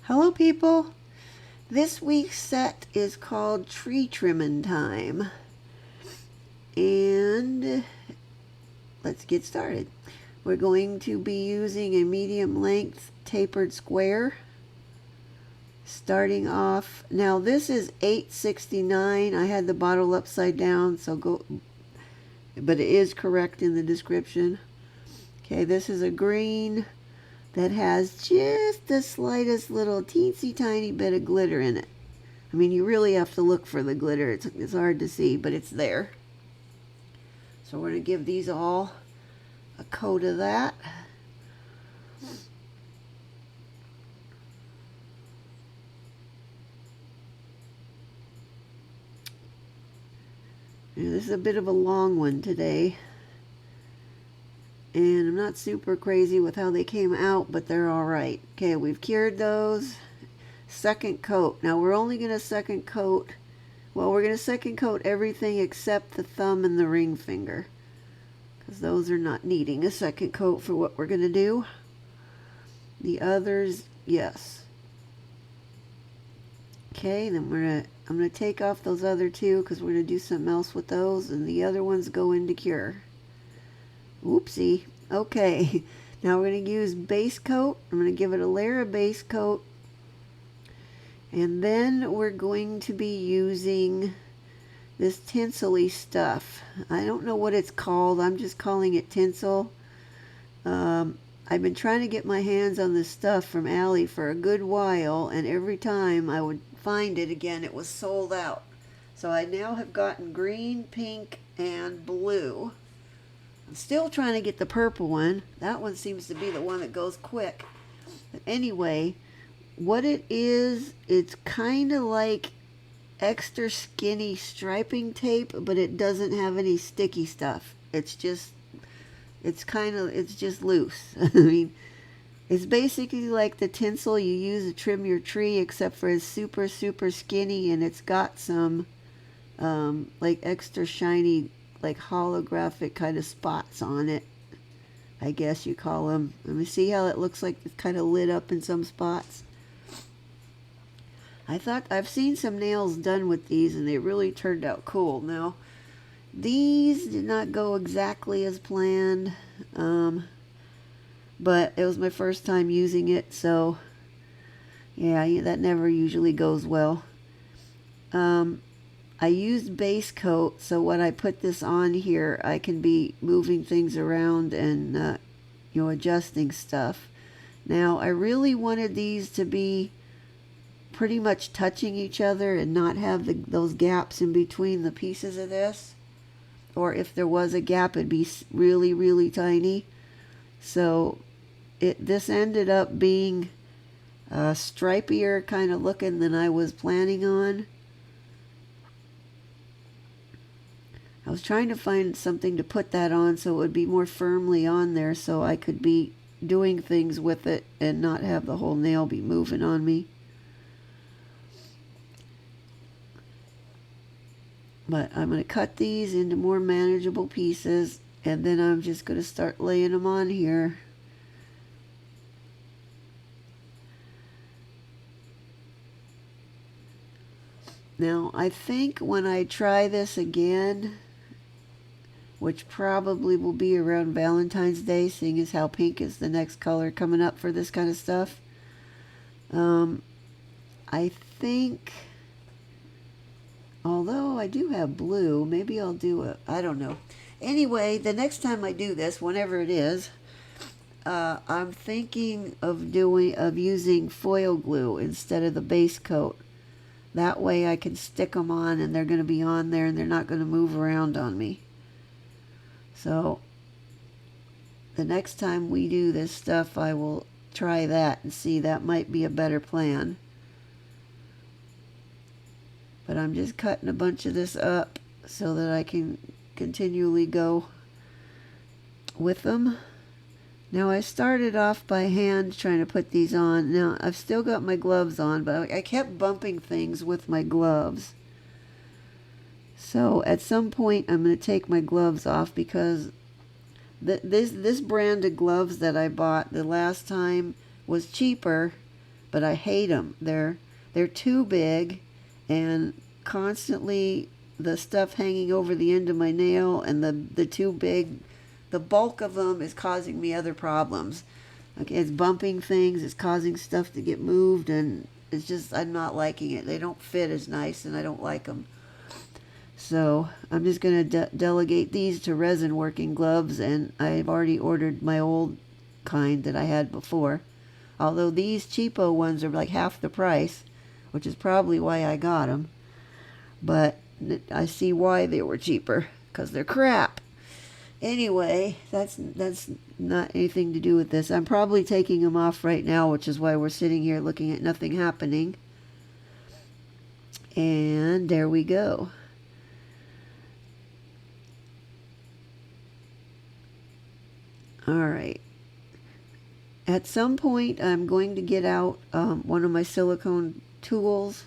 Hello people! This week's set is called Tree Trimmin' Time. And let's get started. We're going to be using a medium length tapered square. Starting off, now this is $8.69. I had the bottle upside down, but it is correct in the description. Okay, this is a green that has just the slightest little teensy tiny bit of glitter in it. I mean, you really have to look for the glitter. It's hard to see, but it's there. So we're going to give these all a coat of that. And this is a bit of a long one today. And I'm not super crazy with how they came out, but they're alright. Okay, we've cured those. Second coat. Now we're only going to second coat, well, we're going to second coat everything except the thumb and the ring finger, because those are not needing a second coat for what we're going to do. The others, yes. Okay, then I'm going to take off those other two because we're going to do something else with those, and the other ones go into cure. Oopsie. Okay, now we're going to use base coat. I'm going to give it a layer of base coat. And then we're going to be using this tinsel-y stuff. I don't know what it's called. I'm just calling it tinsel. I've been trying to get my hands on this stuff from Allie for a good while, and every time I would find it again, it was sold out. So I now have gotten green, pink, and blue. I'm still trying to get the purple one. That one seems to be the one that goes quick. But anyway, what it is, it's kind of like extra skinny striping tape, but it doesn't have any sticky stuff. It's just loose. I mean, it's basically like the tinsel you use to trim your tree, except for it's super, super skinny, and it's got some like extra shiny, like holographic kind of spots on it, I guess you call them. Let me see how it looks like it's kind of lit up in some spots. I've seen some nails done with these, and they really turned out cool. Now, these did not go exactly as planned, but it was my first time using it, so yeah, that never usually goes well. I used base coat, so when I put this on here, I can be moving things around and adjusting stuff. Now, I really wanted these to be pretty much touching each other and not have those gaps in between the pieces of this. Or if there was a gap, it'd be really, really tiny. So this ended up being stripier kind of looking than I was planning on. I was trying to find something to put that on so it would be more firmly on there so I could be doing things with it and not have the whole nail be moving on me. But I'm going to cut these into more manageable pieces, and then I'm just going to start laying them on here. Now, I think when I try this again, which probably will be around Valentine's Day, seeing as how pink is the next color coming up for this kind of stuff. I think, although I do have blue, maybe I'll do I don't know. Anyway, the next time I do this, whenever it is, I'm thinking of using foil glue instead of the base coat. That way I can stick them on, and they're going to be on there, and they're not going to move around on me. So the next time we do this stuff, I will try that and see. That might be a better plan. But I'm just cutting a bunch of this up so that I can continually go with them. Now, I started off by hand trying to put these on. Now, I've still got my gloves on, but I kept bumping things with my gloves. So at some point, I'm going to take my gloves off, because this brand of gloves that I bought the last time was cheaper, but I hate them. They're too big, and constantly the stuff hanging over the end of my nail, and the too big, the bulk of them is causing me other problems. Okay, it's bumping things, it's causing stuff to get moved, and it's just, I'm not liking it. They don't fit as nice, and I don't like them. So I'm just going to delegate these to resin working gloves, and I've already ordered my old kind that I had before. Although these cheapo ones are like half the price, which is probably why I got them. But I see why they were cheaper, because they're crap. Anyway, that's not anything to do with this. I'm probably taking them off right now, which is why we're sitting here looking at nothing happening. And there we go. Alright. At some point, I'm going to get out one of my silicone tools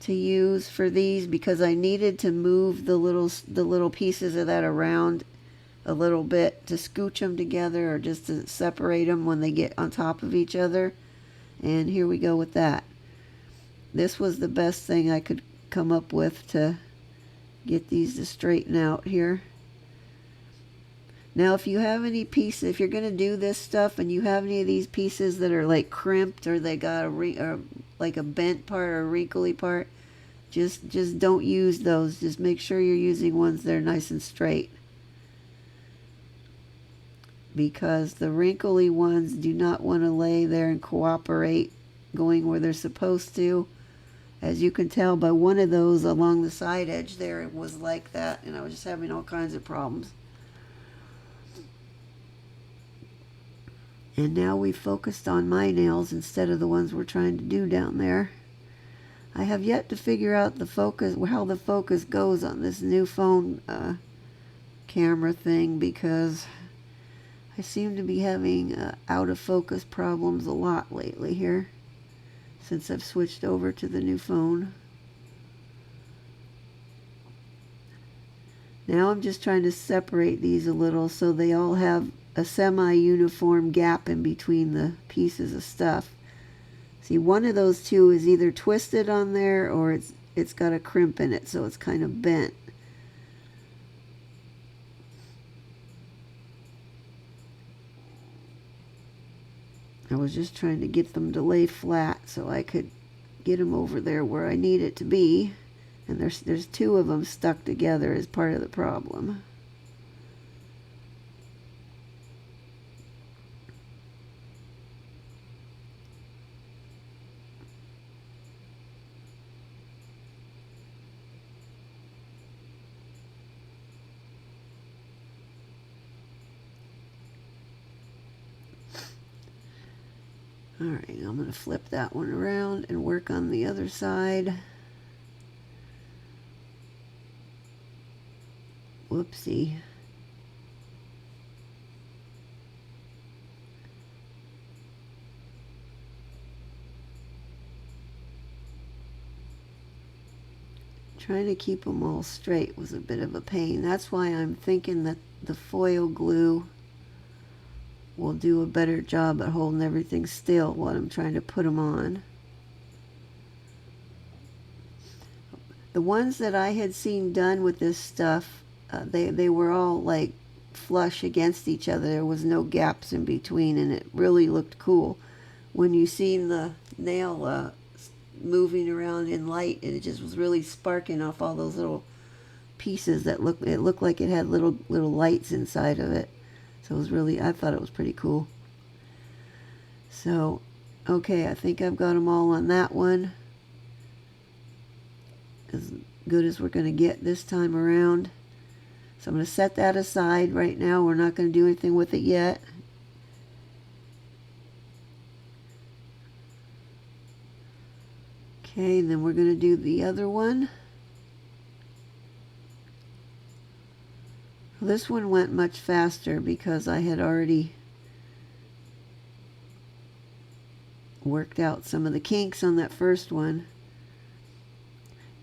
to use for these, because I needed to move the little pieces of that around a little bit to scooch them together, or just to separate them when they get on top of each other. And here we go with that. This was the best thing I could come up with to get these to straighten out here. Now, if you have any pieces, if you're going to do this stuff and you have any of these pieces that are like crimped, or they got or like a bent part or a wrinkly part, just don't use those. Just make sure you're using ones that are nice and straight, because the wrinkly ones do not want to lay there and cooperate going where they're supposed to. As you can tell by one of those along the side edge there, it was like that, and I was just having all kinds of problems. And now we focused on my nails instead of the ones we're trying to do down there. I have yet to figure out the focus, how the focus goes on this new phone camera thing, because I seem to be having out of focus problems a lot lately here since I've switched over to the new phone. Now I'm just trying to separate these a little so they all have a semi-uniform gap in between the pieces of stuff. See, one of those two is either twisted on there, or it's got a crimp in it, so it's kind of bent. I was just trying to get them to lay flat so I could get them over there where I need it to be. And there's two of them stuck together as part of the problem. Alright, I'm going to flip that one around and work on the other side. Whoopsie. Trying to keep them all straight was a bit of a pain. That's why I'm thinking that the foil glue will do a better job at holding everything still while I'm trying to put them on. The ones that I had seen done with this stuff, they were all like flush against each other. There was no gaps in between, and it really looked cool. When you seen the nail moving around in light, and it just was really sparking off all those little pieces that looked like it had little lights inside of it. So it was really, I thought it was pretty cool. So, okay, I think I've got them all on that one. As good as we're going to get this time around. So I'm going to set that aside right now. We're not going to do anything with it yet. Okay, and then we're going to do the other one. This one went much faster because I had already worked out some of the kinks on that first one.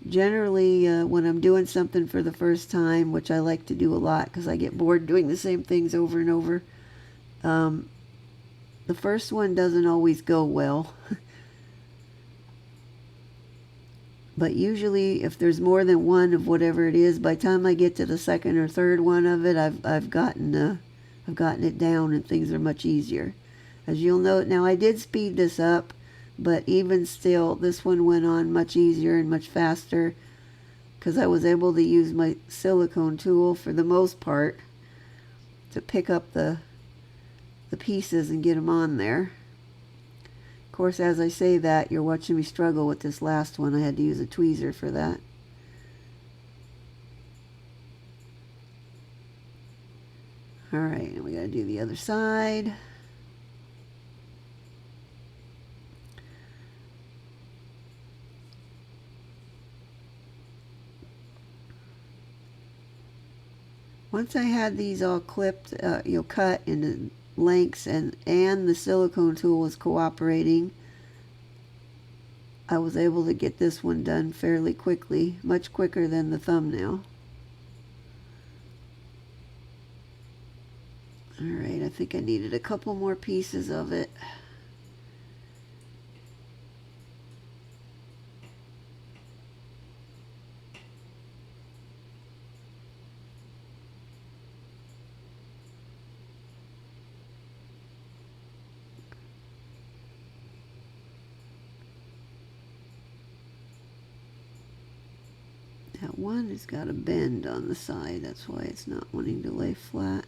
Generally, when I'm doing something for the first time, which I like to do a lot because I get bored doing the same things over and over, the first one doesn't always go well. But usually if there's more than one of whatever it is, by the time I get to the second or third one of it, I've gotten it down and things are much easier. As you'll note, now I did speed this up, but even still this one went on much easier and much faster because I was able to use my silicone tool for the most part to pick up the pieces and get them on there. Of course, as I say that, you're watching me struggle with this last one. I had to use a tweezer for that. Alright, and we gotta do the other side. Once I had these all clipped, cut into lengths and the silicone tool was cooperating, I was able to get this one done fairly quickly, much quicker than the thumbnail. Alright, I think I needed a couple more pieces of it. That one has got a bend on the side, that's why it's not wanting to lay flat.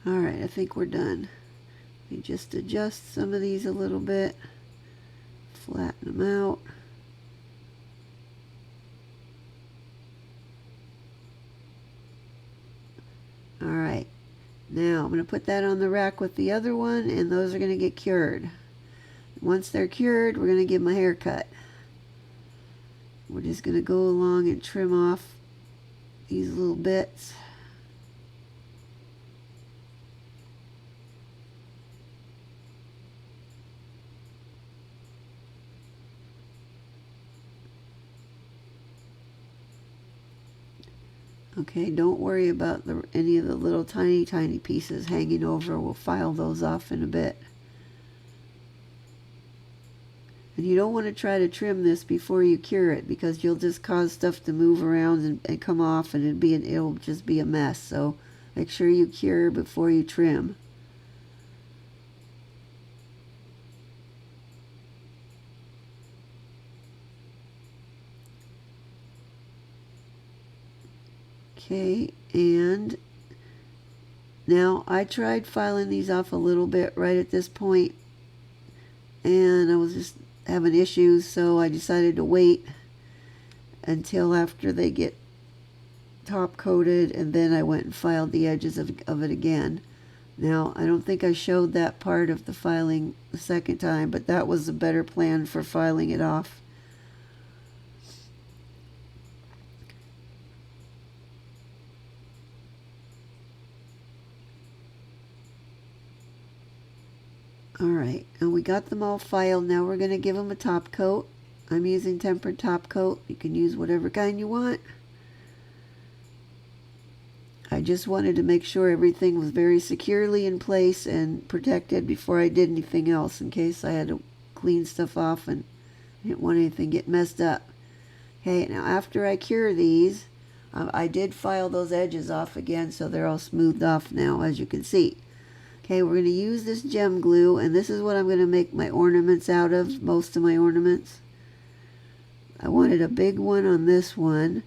Alright, I think we're done. Let me just adjust some of these a little bit, flatten them out. Alright. Now, I'm going to put that on the rack with the other one, and those are going to get cured. Once they're cured, we're going to give them a haircut. We're just going to go along and trim off these little bits. Okay, don't worry about any of the little tiny pieces hanging over. We'll file those off in a bit. And you don't want to try to trim this before you cure it because you'll just cause stuff to move around and come off, and it'll just be a mess. So make sure you cure before you trim. Okay, and now I tried filing these off a little bit right at this point, and I was just having issues, so I decided to wait until after they get top coated, and then I went and filed the edges of it again. Now, I don't think I showed that part of the filing the second time, but that was a better plan for filing it off. Alright, and we got them all filed. Now we're going to give them a top coat. I'm using tempered top coat. You can use whatever kind you want. I just wanted to make sure everything was very securely in place and protected before I did anything else, in case I had to clean stuff off and I didn't want anything to get messed up. Okay, now after I cure these, I did file those edges off again, so they're all smoothed off now, as you can see. Okay, we're going to use this gem glue, and this is what I'm going to make my ornaments out of, most of my ornaments. I wanted a big one on this one.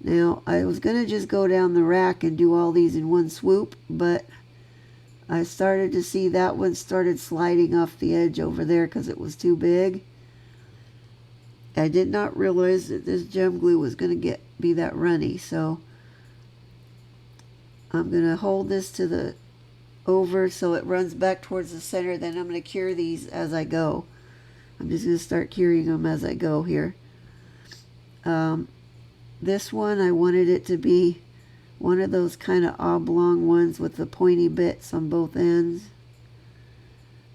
Now, I was going to just go down the rack and do all these in one swoop, but I started to see that one started sliding off the edge over there because it was too big. I did not realize that this gem glue was going to be that runny, so I'm going to hold this to the over so it runs back towards the center. Then I'm going to cure these as I go. I'm just going to start curing them as I go here. This one, I wanted it to be one of those kind of oblong ones with the pointy bits on both ends.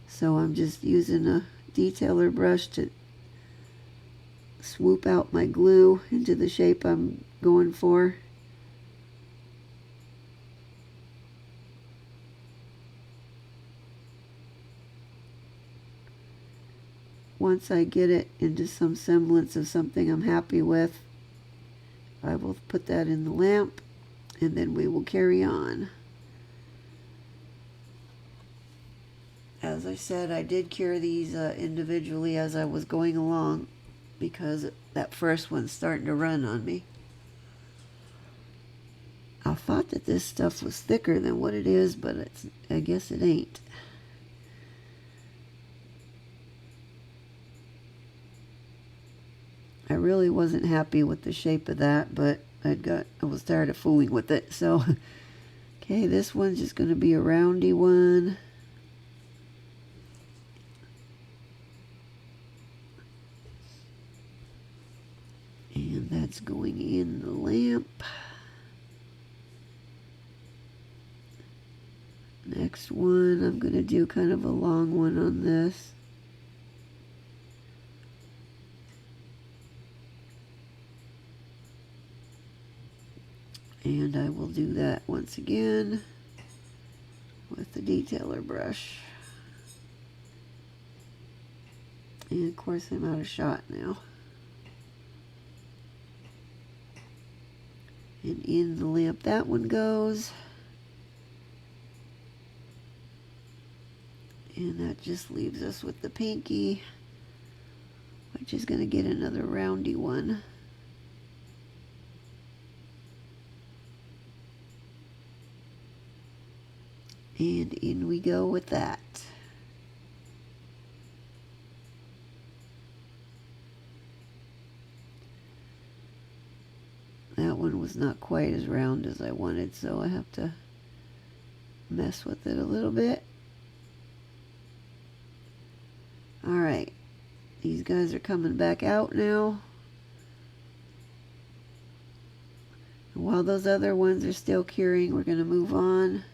So I'm just using a detailer brush to swoop out my glue into the shape I'm going for. once I get it into some semblance of something I'm happy with, I will put that in the lamp, and then we will carry on. As I said, I did cure these individually as I was going along, because that first one's starting to run on me. I thought that this stuff was thicker than what it is, but I guess it ain't. I really wasn't happy with the shape of that, but I was tired of fooling with it. So, okay, this one's just going to be a roundy one. And that's going in the lamp. Next one, I'm going to do kind of a long one on this. And I will do that once again with the detailer brush. And of course I'm out of shot now. And in the lamp that one goes. And that just leaves us with the pinky, which is going to get another roundy one. And in we go with that. That one was not quite as round as I wanted, so I have to mess with it a little bit. Alright, these guys are coming back out now. And while those other ones are still curing, we're going to move on.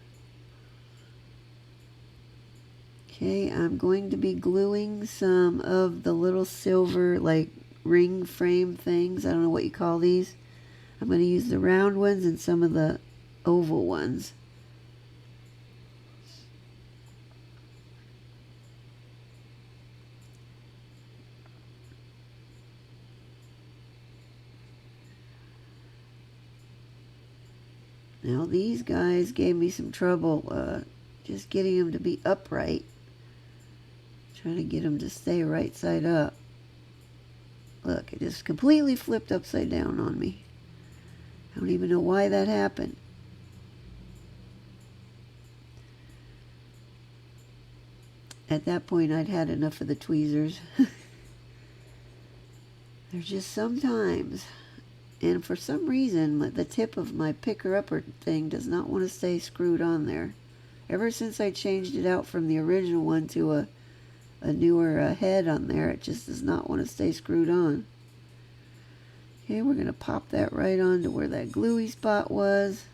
Okay, I'm going to be gluing some of the little silver, like, ring frame things. I don't know what you call these. I'm going to use the round ones and some of the oval ones. Now these guys gave me some trouble just getting them to be upright. Trying to get them to stay right side up. Look, it just completely flipped upside down on me. I don't even know why that happened. At that point, I'd had enough of the tweezers. There's just sometimes, and for some reason, the tip of my picker-upper thing does not want to stay screwed on there. Ever since I changed it out from the original one to a newer head on there, it just does not want to stay screwed on. Okay, we're going to pop that right onto where that gluey spot was.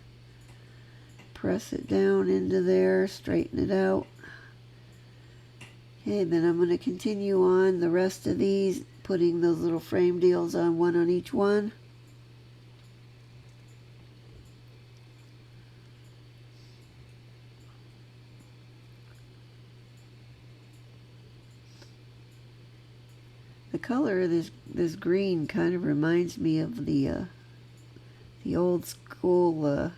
Press it down into there, straighten it out. Okay, then I'm going to continue on the rest of these, putting those little frame deals on, one on each one. The color of this green kind of reminds me of the old school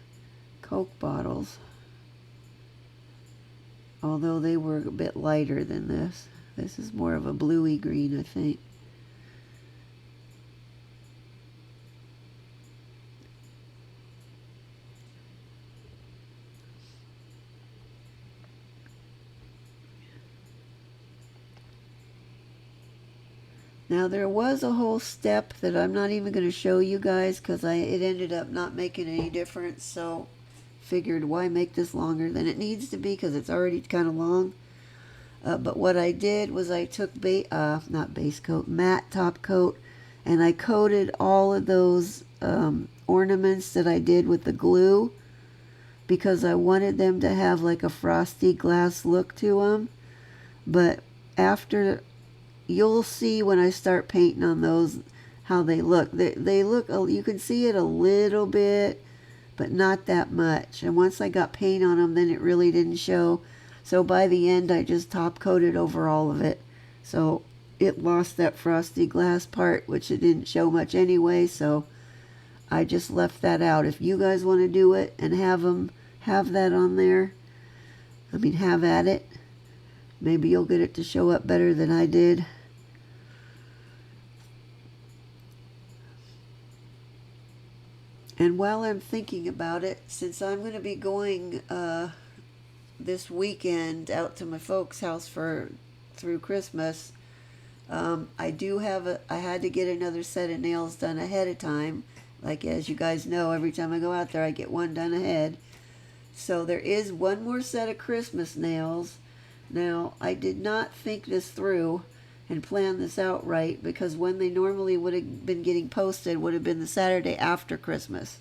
Coke bottles, although they were a bit lighter than this. This is more of a bluey green, I think. Now there was a whole step that I'm not even going to show you guys because it ended up not making any difference, so figured why make this longer than it needs to be because it's already kind of long. But what I did was I took not base coat, matte top coat, and I coated all of those ornaments that I did with the glue because I wanted them to have like a frosty glass look to them. But after, you'll see when I start painting on those how they look. They look, you can see it a little bit, but not that much. And once I got paint on them, then it really didn't show. So by the end, I just top coated over all of it. So it lost that frosty glass part, which it didn't show much anyway, so I just left that out. If you guys want to do it and have them have that on there, I mean, have at it. Maybe you'll get it to show up better than I did. And while I'm thinking about it, since I'm going to be going this weekend out to my folks' house through Christmas, I had to get another set of nails done ahead of time. Like, as you guys know, every time I go out there, I get one done ahead. So there is one more set of Christmas nails. Now, I did not think this through and plan this out right, because when they normally would have been getting posted would have been the Saturday after Christmas.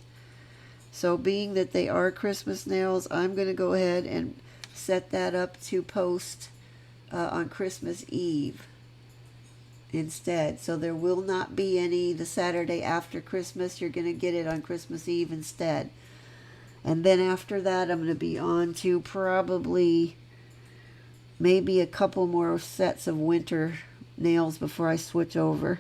So being that they are Christmas nails, I'm going to go ahead and set that up to post on Christmas Eve instead. So there will not be any the Saturday after Christmas. You're going to get it on Christmas Eve instead. And then after that, I'm going to be on to probably maybe a couple more sets of winter nails before I switch over.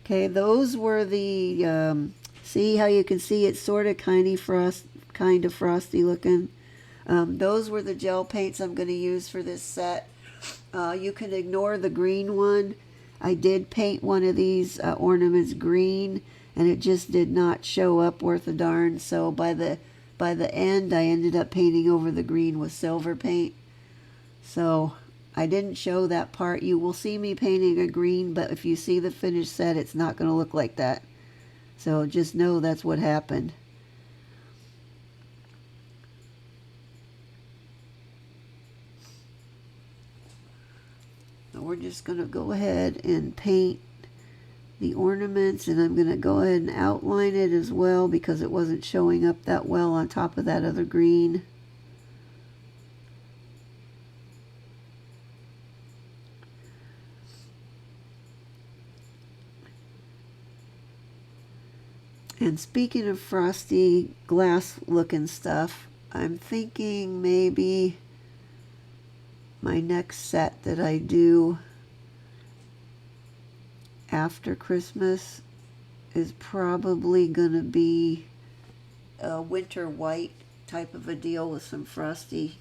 Okay, those were the, see how you can see it's sort of kind of frosty looking. Those were the gel paints I'm going to use for this set. You can ignore the green one. I did paint one of these ornaments green, and it just did not show up worth a darn. So by the end, I ended up painting over the green with silver paint. So I didn't show that part. You will see me painting a green, but if you see the finished set, it's not going to look like that. So just know that's what happened. So we're just going to go ahead and paint the ornaments, and I'm going to go ahead and outline it as well because it wasn't showing up that well on top of that other green. And speaking of frosty glass looking stuff, I'm thinking maybe my next set that I do after Christmas is probably going to be a winter white type of a deal with some frosty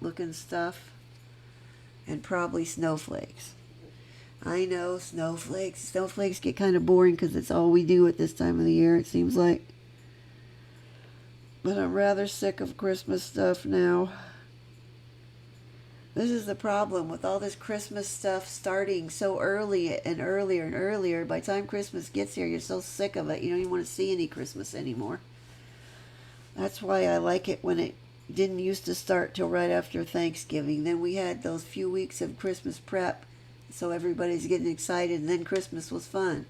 looking stuff and probably snowflakes. I know, snowflakes. Snowflakes get kind of boring because it's all we do at this time of the year, it seems like. But I'm rather sick of Christmas stuff now. This is the problem with all this Christmas stuff starting so early and earlier and earlier. By the time Christmas gets here, you're so sick of it, you don't even want to see any Christmas anymore. That's why I like it when it didn't used to start till right after Thanksgiving. Then we had those few weeks of Christmas prep, so everybody's getting excited, and then Christmas was fun.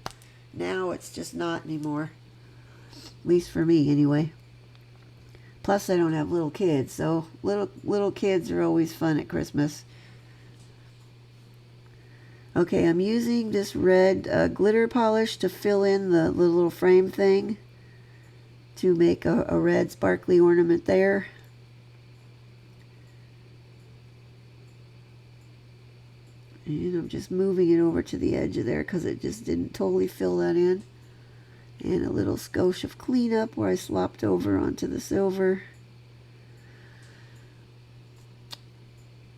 Now it's just not anymore. At least for me, anyway. Plus, I don't have little kids, so little kids are always fun at Christmas. Okay, I'm using this red glitter polish to fill in the little frame thing to make a red sparkly ornament there. And I'm just moving it over to the edge of there because it just didn't totally fill that in. And a little skosh of cleanup where I slopped over onto the silver.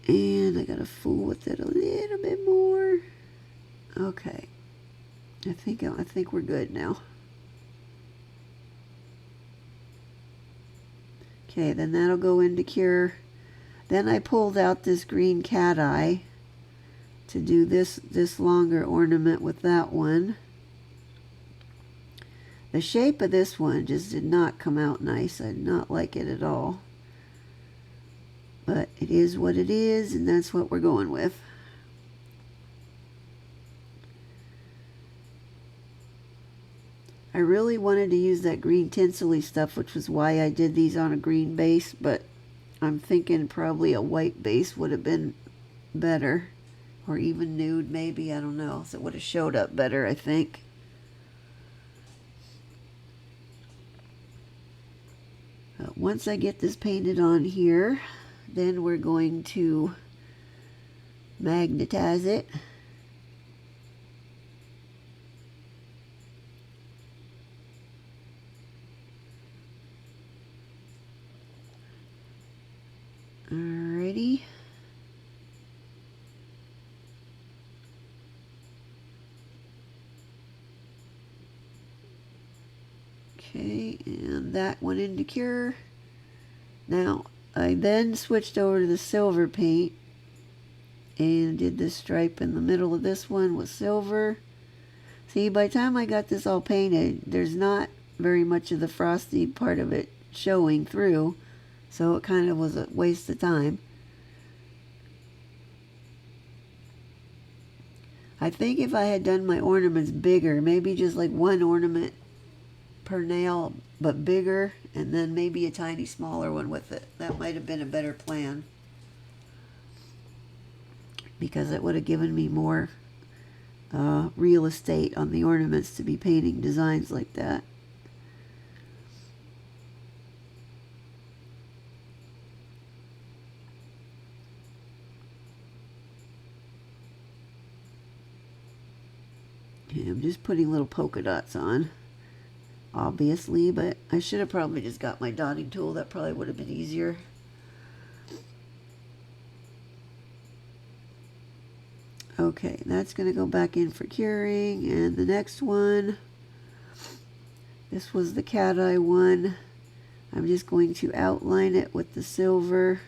And I gotta fool with it a little bit more. Okay. I think we're good now. Okay, then that'll go into cure. Then I pulled out this green cat eye to do this longer ornament with that one. The shape of this one just did not come out nice. I did not like it at all. But it is what it is, and that's what we're going with. I really wanted to use that green tinsel-y stuff, which was why I did these on a green base, but I'm thinking probably a white base would have been better. Or even nude, maybe, I don't know. So it would have showed up better, I think. Once I get this painted on here, then we're going to magnetize it. Alrighty. Okay, and that went into cure. Now, I then switched over to the silver paint and did this stripe in the middle of this one with silver. See, by the time I got this all painted, there's not very much of the frosty part of it showing through, so it kind of was a waste of time. I think if I had done my ornaments bigger, maybe just like one ornament per nail, but bigger, and then maybe a tiny smaller one with it, that might have been a better plan, because it would have given me more real estate on the ornaments to be painting designs like that. Okay, I'm just putting little polka dots on, obviously, but I should have probably just got my dotting tool. That probably would have been easier. Okay, that's going to go back in for curing. And the next one, this was the cat eye one. I'm just going to outline it with the silver.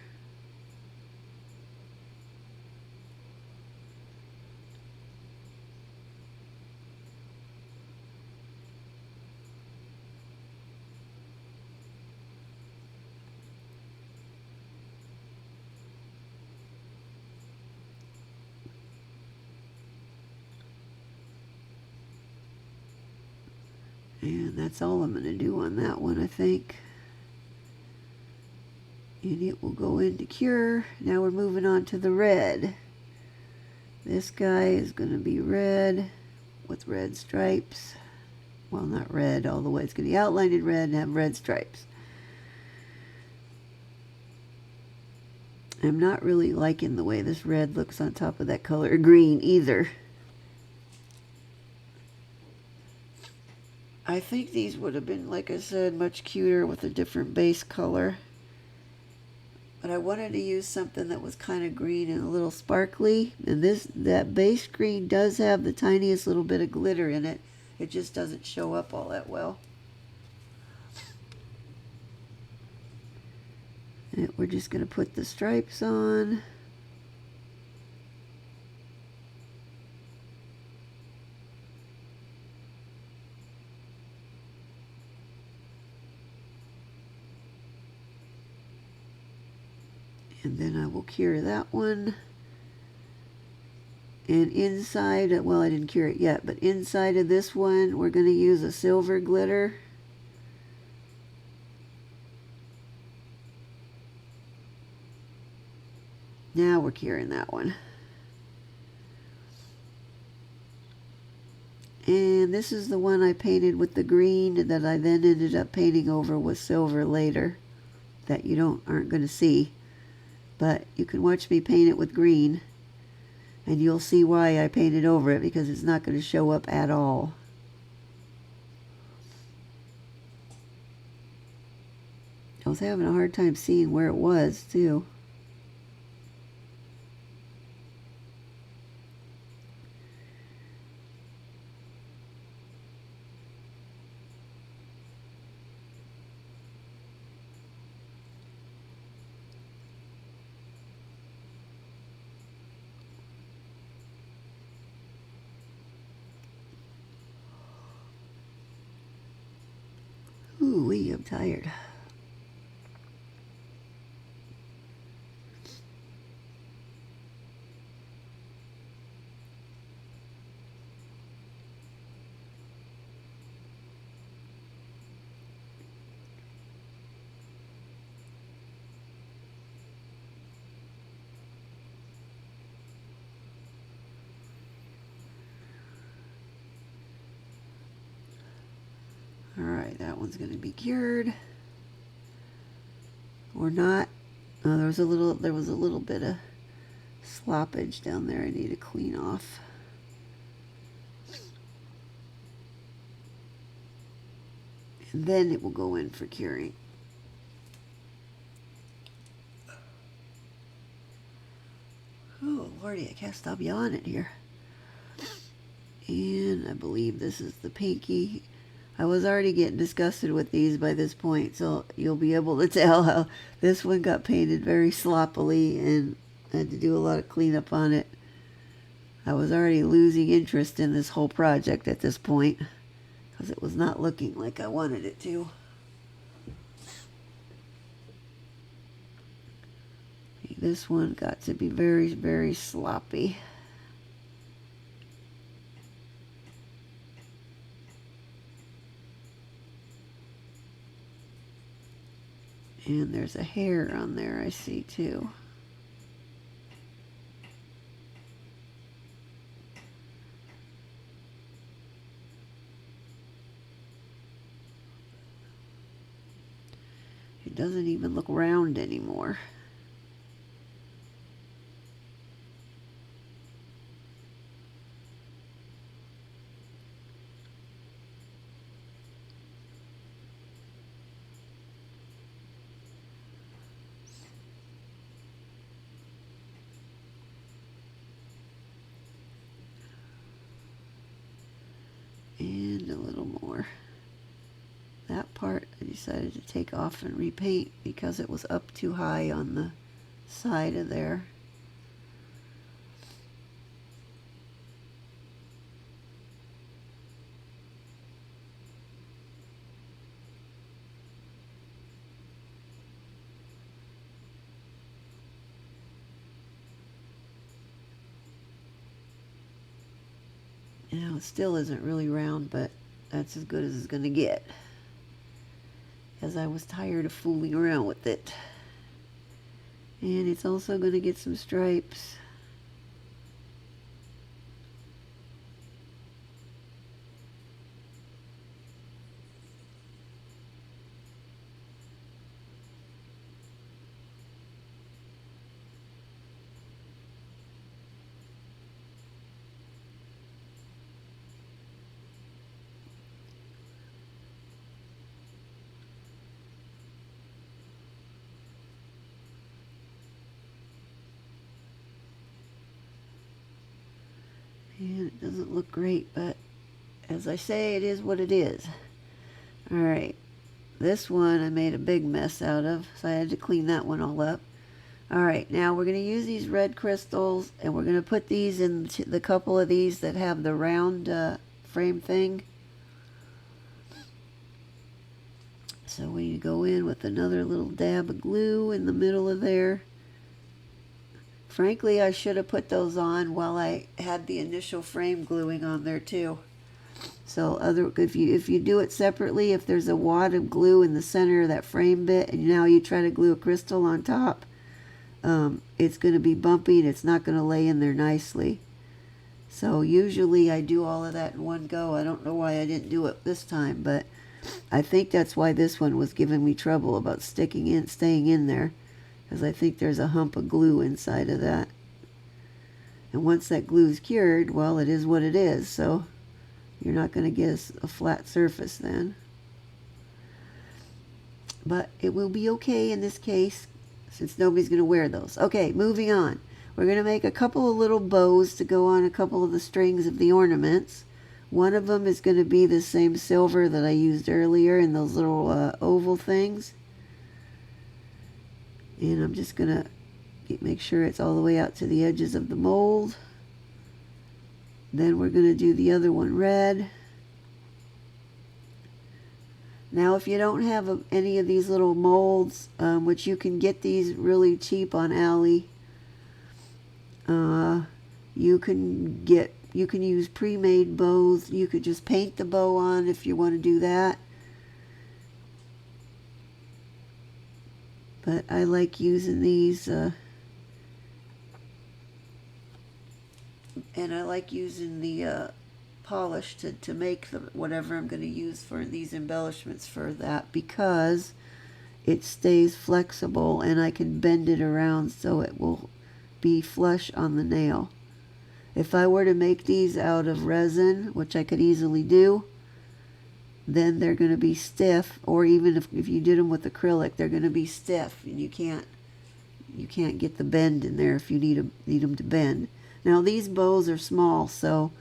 And that's all I'm going to do on that one, I think. And it will go into cure. Now we're moving on to the red. This guy is going to be red with red stripes. Well, not red all the way. It's going to be outlined in red and have red stripes. I'm not really liking the way this red looks on top of that color green either. I think these would have been, like I said, much cuter with a different base color. But I wanted to use something that was kind of green and a little sparkly. And that base green does have the tiniest little bit of glitter in it. It just doesn't show up all that well. And we're just going to put the stripes on. And then I will cure that one. And inside, well, I didn't cure it yet, but inside of this one, we're going to use a silver glitter. Now we're curing that one. And this is the one I painted with the green that I then ended up painting over with silver later, that you aren't going to see. But you can watch me paint it with green, and you'll see why I painted over it, because it's not going to show up at all. I was having a hard time seeing where it was, too. Ooh-wee, I'm tired. Alright, that one's going to be cured. Or not. Oh, there was a little bit of sloppage down there I need to clean off. And then it will go in for curing. Lordy, I can't stop yawning here. And I believe this is the pinky. I was already getting disgusted with these by this point, so you'll be able to tell how this one got painted very sloppily and I had to do a lot of cleanup on it. I was already losing interest in this whole project at this point because it was not looking like I wanted it to. This one got to be very, very sloppy. And there's a hair on there I see too. It doesn't even look round anymore. And a little more. That part I decided to take off and repaint because it was up too high on the side of there. Now it still isn't really round, but that's as good as it's going to get, because I was tired of fooling around with it. And it's also going to get some stripes. And it doesn't look great, but as I say, it is what it is. Alright, this one I made a big mess out of, so I had to clean that one all up. Alright, now we're going to use these red crystals, and we're going to put these in the couple of these that have the round frame thing. So we go in with another little dab of glue in the middle of there. Frankly, I should have put those on while I had the initial frame gluing on there too. So if you do it separately, if there's a wad of glue in the center of that frame bit and now you try to glue a crystal on top, it's going to be bumpy and it's not going to lay in there nicely. So usually I do all of that in one go. I don't know why I didn't do it this time, but I think that's why this one was giving me trouble about staying in there. Because I think there's a hump of glue inside of that. And once that glue is cured, well, it is what it is. So you're not going to get a flat surface then. But it will be okay in this case, since nobody's going to wear those. Okay, moving on. We're going to make a couple of little bows to go on a couple of the strings of the ornaments. One of them is going to be the same silver that I used earlier in those little oval things. And I'm just going to make sure it's all the way out to the edges of the mold. Then we're going to do the other one red. Now if you don't have any of these little molds, which you can get these really cheap on Ally, you can use pre-made bows. You could just paint the bow on if you want to do that. But I like using these, and I like using the polish to make whatever I'm going to use for these embellishments for that, because it stays flexible and I can bend it around so it will be flush on the nail. If I were to make these out of resin, which I could easily do, then they're going to be stiff, or even if you did them with acrylic, they're going to be stiff, and you can't get the bend in there if you need them to bend. Now these bows are small, so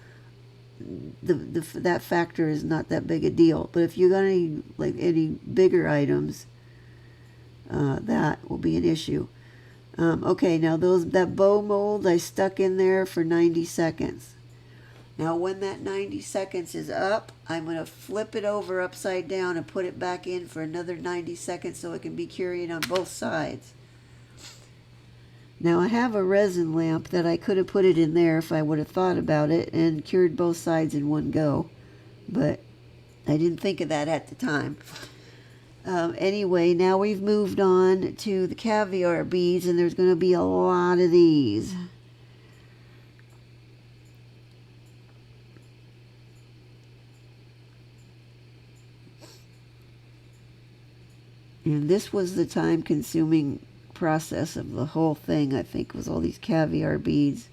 that factor is not that big a deal. But if you got any bigger items, that will be an issue. Okay, now that bow mold I stuck in there for 90 seconds. Now when that 90 seconds is up, I'm going to flip it over upside down and put it back in for another 90 seconds so it can be curing on both sides. Now I have a resin lamp that I could have put it in there if I would have thought about it and cured both sides in one go, but I didn't think of that at the time. Anyway, now we've moved on to the caviar beads, and there's going to be a lot of these. And this was the time-consuming process of the whole thing, I think, was all these caviar beads.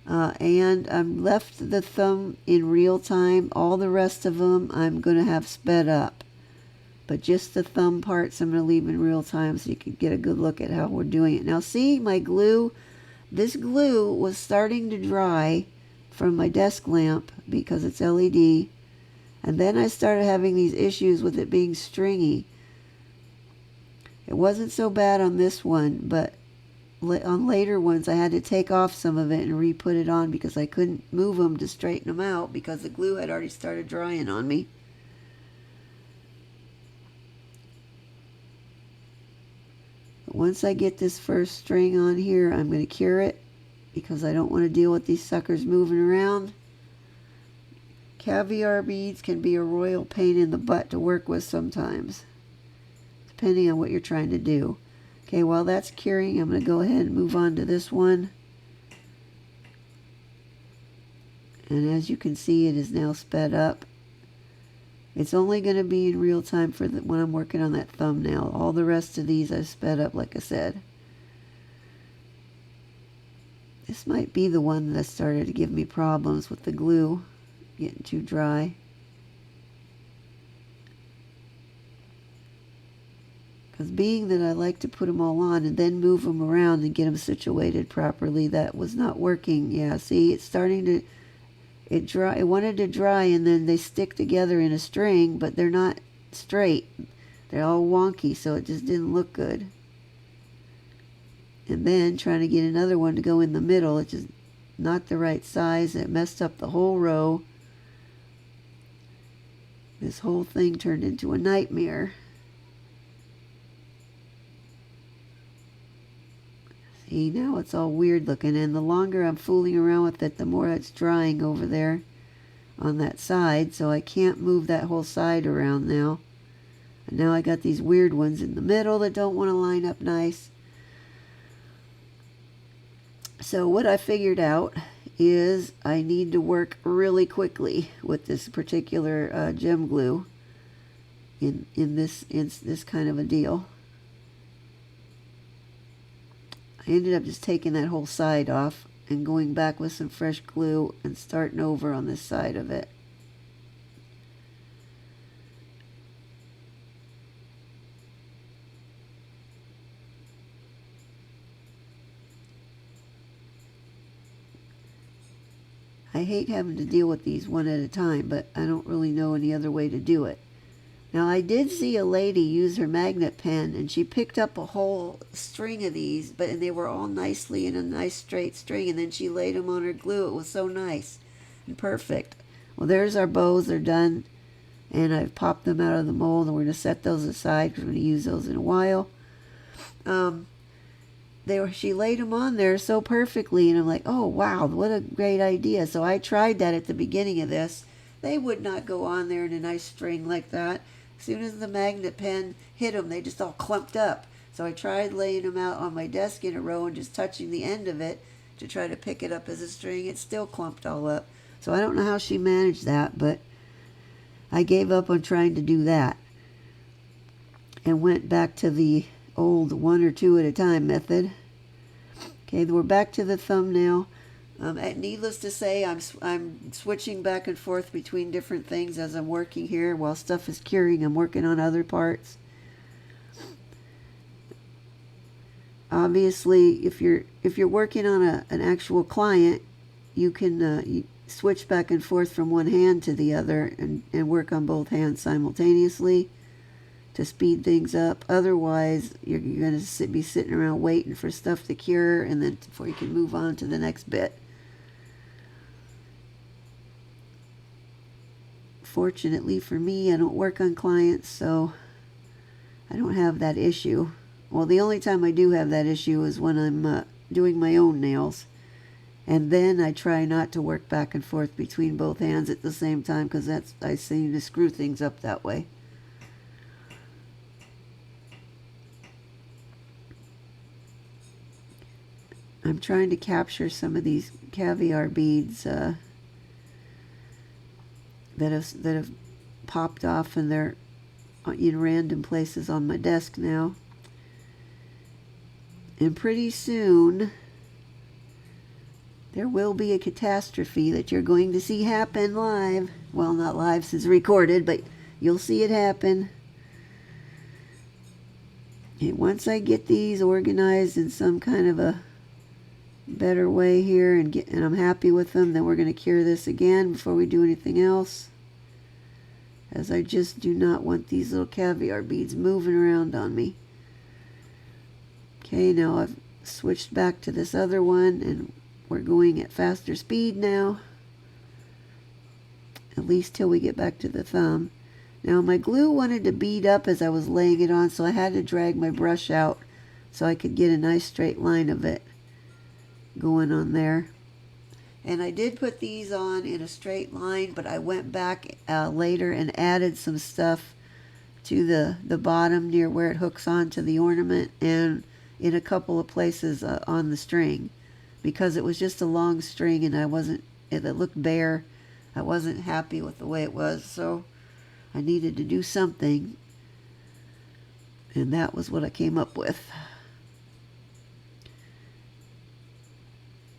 And I'm left the thumb in real time. All the rest of them I'm going to have sped up. But just the thumb parts I'm going to leave in real time so you can get a good look at how we're doing it. Now see, my glue, this glue was starting to dry from my desk lamp because it's LED. And then I started having these issues with it being stringy. It wasn't so bad on this one, but on later ones I had to take off some of it and re-put it on because I couldn't move them to straighten them out because the glue had already started drying on me. But once I get this first string on here, I'm going to cure it because I don't want to deal with these suckers moving around. Caviar beads can be a royal pain in the butt to work with sometimes, depending on what you're trying to do. Okay, while that's curing, I'm going to go ahead and move on to this one. And as you can see, it is now sped up. It's only going to be in real time for when I'm working on that thumbnail. All the rest of these I've sped up, like I said. This might be the one that started to give me problems with the glue getting too dry. Because being that I like to put them all on and then move them around and get them situated properly, that was not working. Yeah, see, it's starting to, it wanted to dry and then they stick together in a string, but they're not straight. They're all wonky, so it just didn't look good. And then trying to get another one to go in the middle, it's just not the right size. It messed up the whole row. This whole thing turned into a nightmare. See, now it's all weird looking, and the longer I'm fooling around with it, the more it's drying over there on that side, so I can't move that whole side around now. And now I got these weird ones in the middle that don't want to line up nice. So what I figured out is I need to work really quickly with this particular gem glue in this kind of a deal. I ended up just taking that whole side off and going back with some fresh glue and starting over on this side of it. I hate having to deal with these one at a time, but I don't really know any other way to do it. Now, I did see a lady use her magnet pen, and she picked up a whole string of these, and they were all nicely in a nice straight string, and then she laid them on her glue. It was so nice and perfect. Well, there's our bows. They're done, and I've popped them out of the mold, and we're going to set those aside because we're going to use those in a while. She laid them on there so perfectly, and I'm like, oh, wow, what a great idea. So I tried that at the beginning of this. They would not go on there in a nice string like that. As soon as the magnet pen hit them, they just all clumped up. So I tried laying them out on my desk in a row and just touching the end of it to try to pick it up as a string. It still clumped all up. So I don't know how she managed that, but I gave up on trying to do that and went back to the old one or two at a time method. Okay, we're back to the thumbnail. Needless to say, I'm switching back and forth between different things as I'm working here. While stuff is curing, I'm working on other parts. Obviously, if you're working on an actual client, you can you switch back and forth from one hand to the other and work on both hands simultaneously to speed things up. Otherwise, you're going to be sitting around waiting for stuff to cure and then before you can move on to the next bit. Fortunately for me, I don't work on clients, so I don't have that issue. Well, the only time I do have that issue is when I'm doing my own nails. And then I try not to work back and forth between both hands at the same time because I seem to screw things up that way. I'm trying to capture some of these caviar beads that have popped off, and they're in random places on my desk now. And pretty soon there will be a catastrophe that you're going to see happen live. Well, not live since recorded, but you'll see it happen. And once I get these organized in some kind of a better way here and I'm happy with them, then we're going to cure this again before we do anything else, as I just do not want these little caviar beads moving around on me. Okay, now I've switched back to this other one and we're going at faster speed now, at least till we get back to the thumb. Now my glue wanted to bead up as I was laying it on, so I had to drag my brush out so I could get a nice straight line of it going on there. And I did put these on in a straight line, but I went back later and added some stuff to the bottom near where it hooks onto the ornament and in a couple of places on the string, because it was just a long string and it looked bare. I wasn't happy with the way it was, so I needed to do something, and that was what I came up with.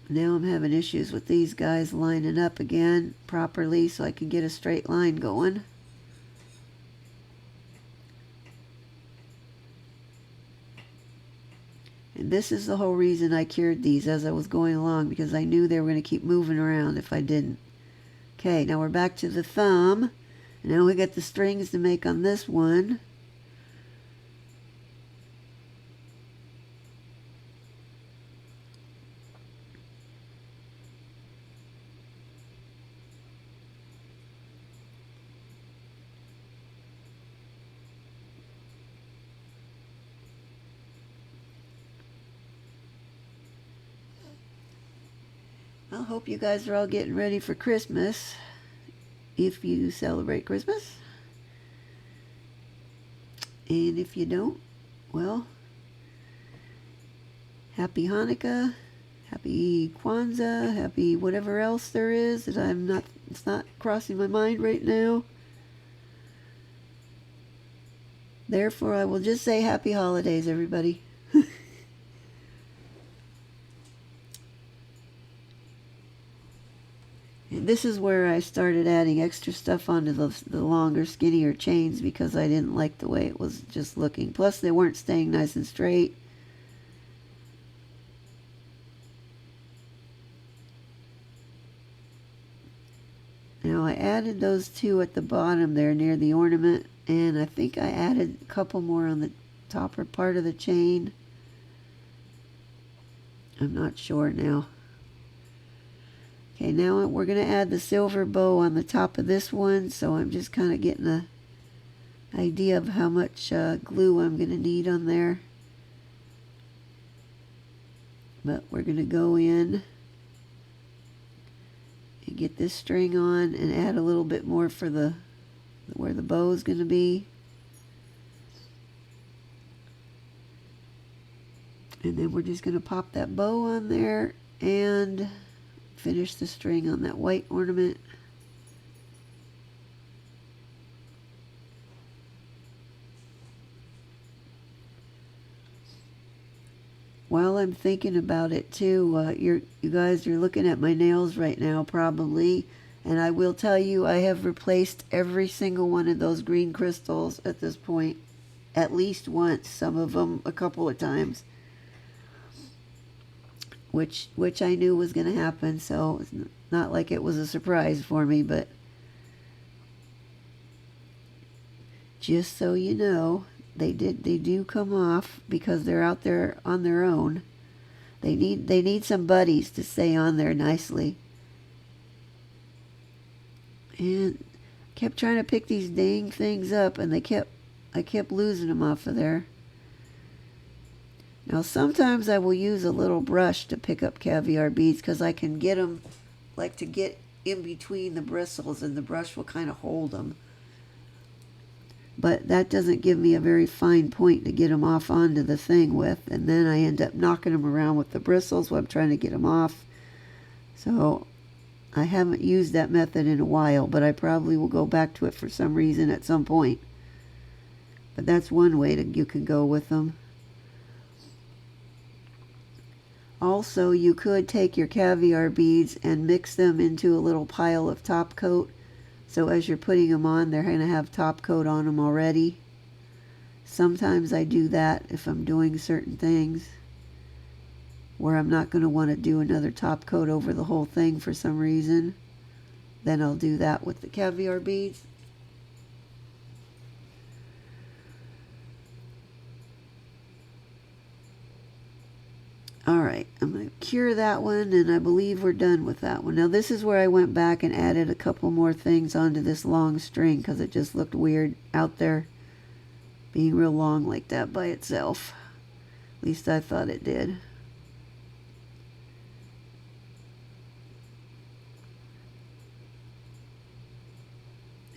Now I'm having issues with these guys lining up again properly so I can get a straight line going. And this is the whole reason I cured these as I was going along, because I knew they were going to keep moving around if I didn't. Okay, now we're back to the thumb. And now we got the strings to make on this one. I hope you guys are all getting ready for Christmas, if you celebrate Christmas. And if you don't, well, happy Hanukkah, happy Kwanzaa, happy whatever else there is that it's not crossing my mind right now. Therefore, I will just say happy holidays, everybody. And this is where I started adding extra stuff onto the longer, skinnier chains because I didn't like the way it was just looking. Plus, they weren't staying nice and straight. Now, I added those two at the bottom there near the ornament, and I think I added a couple more on the top part of the chain. I'm not sure now. Okay, now we're going to add the silver bow on the top of this one, so I'm just kind of getting an idea of how much glue I'm going to need on there. But we're going to go in and get this string on and add a little bit more for where the bow is going to be. And then we're just going to pop that bow on there and finish the string on that white ornament. While I'm thinking about it too, you guys are looking at my nails right now probably, and I will tell you I have replaced every single one of those green crystals at this point at least once, some of them a couple of times. which I knew was going to happen, so it's not like it was a surprise for me, but just so you know, they do come off because they're out there on their own. They need some buddies to stay on there nicely. And kept trying to pick these dang things up, and I kept losing them off of there. Now sometimes I will use a little brush to pick up caviar beads because I can get them, like to get in between the bristles, and the brush will kind of hold them. But that doesn't give me a very fine point to get them off onto the thing with, and then I end up knocking them around with the bristles while I'm trying to get them off. So I haven't used that method in a while, but I probably will go back to it for some reason at some point. But that's one way you can go with them. Also, you could take your caviar beads and mix them into a little pile of top coat. So as you're putting them on, they're going to have top coat on them already. Sometimes I do that if I'm doing certain things where I'm not going to want to do another top coat over the whole thing for some reason. Then I'll do that with the caviar beads. Alright, I'm going to cure that one, and I believe we're done with that one. Now this is where I went back and added a couple more things onto this long string because it just looked weird out there being real long like that by itself. At least I thought it did.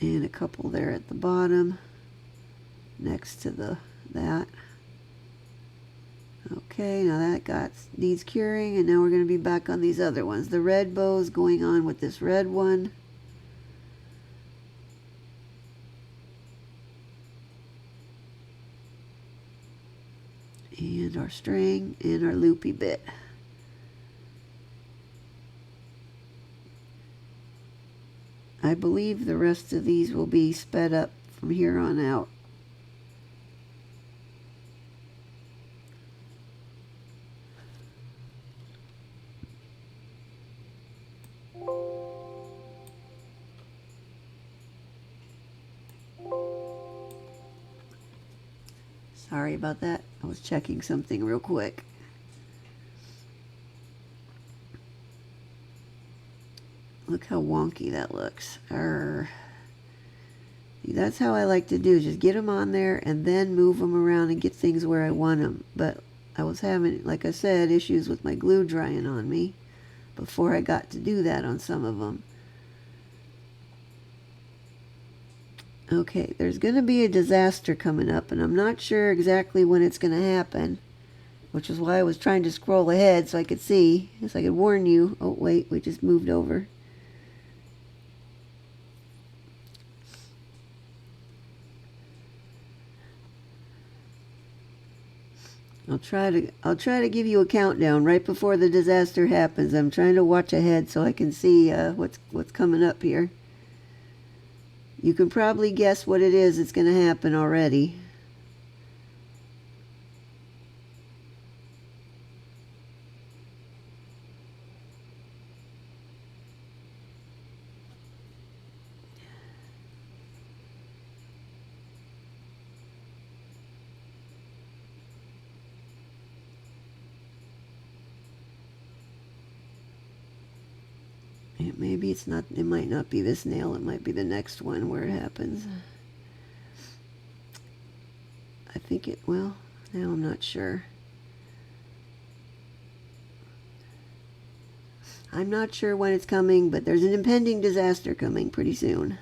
And a couple there at the bottom next to that. Okay, now that needs curing, and now we're going to be back on these other ones. The red bow's going on with this red one. And our string and our loopy bit. I believe the rest of these will be sped up from here on out. Sorry about that. I was checking something real quick. Look how wonky that looks. Arr. That's how I like to do. Just get them on there and then move them around and get things where I want them. But I was having, like I said, issues with my glue drying on me before I got to do that on some of them. Okay, there's going to be a disaster coming up, and I'm not sure exactly when it's going to happen, which is why I was trying to scroll ahead so I could see, so I could warn you. Oh, wait, we just moved over. I'll try to give you a countdown right before the disaster happens. I'm trying to watch ahead so I can see what's coming up here. You can probably guess what it is that's going to happen already. Maybe it's not, it might not be this nail, it might be the next one where it happens. I think it, well, now I'm not sure. I'm not sure when it's coming, but there's an impending disaster coming pretty soon.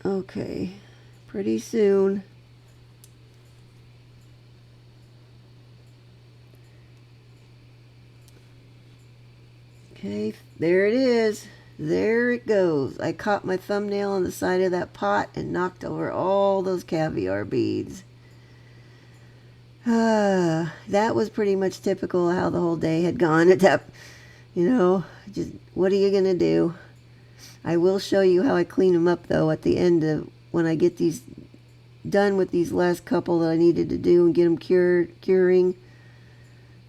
Okay, pretty soon. Okay, there it is. There it goes. I caught my thumbnail on the side of that pot and knocked over all those caviar beads. That was pretty much typical of how the whole day had gone at that, just what are you going to do? I will show you how I clean them up, though, at the end of when I get these done with these last couple that I needed to do and get them curing.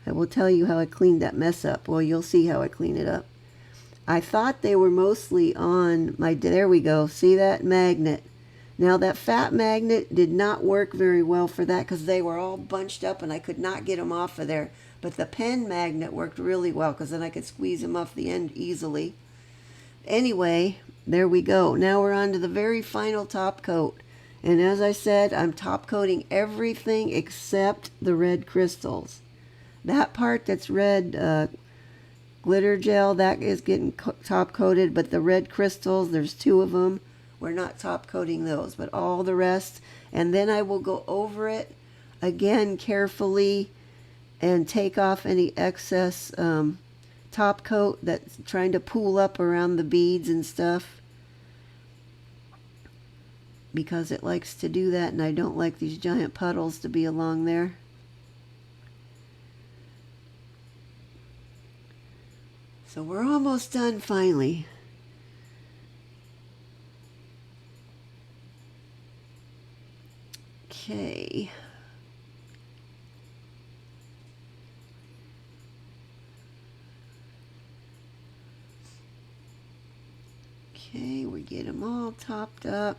I will tell you how I cleaned that mess up. Well, you'll see how I clean it up. I thought they were mostly on my, there we go, see that magnet. Now that fat magnet did not work very well for that because they were all bunched up and I could not get them off of there. But the pen magnet worked really well because then I could squeeze them off the end easily. Anyway, there we go. Now we're on to the very final top coat. And as I said, I'm top coating everything except the red crystals. That part that's red glitter gel, that is getting top coated, but the red crystals, there's 2 of them. We're not top coating those, but all the rest. And then I will go over it again carefully and take off any excess top coat that's trying to pool up around the beads and stuff, because it likes to do that, and I don't like these giant puddles to be along there. So we're almost done finally. Okay. Okay, we get them all topped up.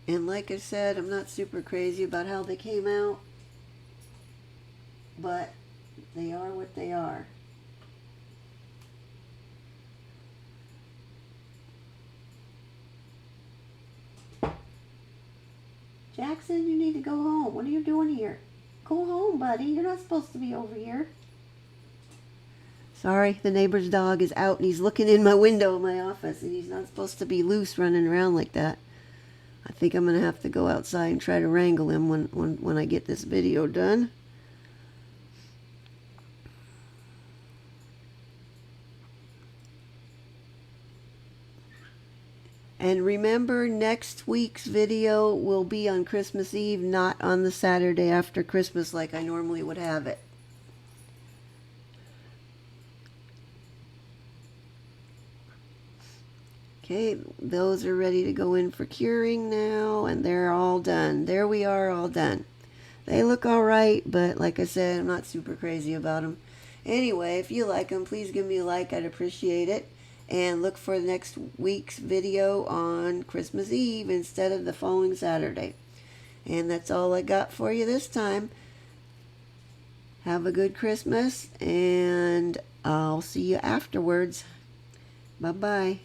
And like I said, I'm not super crazy about how they came out, but they are what they are. Jackson, you need to go home. What are you doing here? Go home, buddy. You're not supposed to be over here. Sorry, the neighbor's dog is out and he's looking in my window in my office, and he's not supposed to be loose running around like that. I think I'm going to have to go outside and try to wrangle him when I get this video done. And remember, next week's video will be on Christmas Eve, not on the Saturday after Christmas like I normally would have it. Okay, those are ready to go in for curing now, and they're all done. There we are, all done. They look all right, but like I said, I'm not super crazy about them. Anyway, if you like them, please give me a like. I'd appreciate it. And look for next week's video on Christmas Eve instead of the following Saturday. And that's all I got for you this time. Have a good Christmas, and I'll see you afterwards. Bye-bye.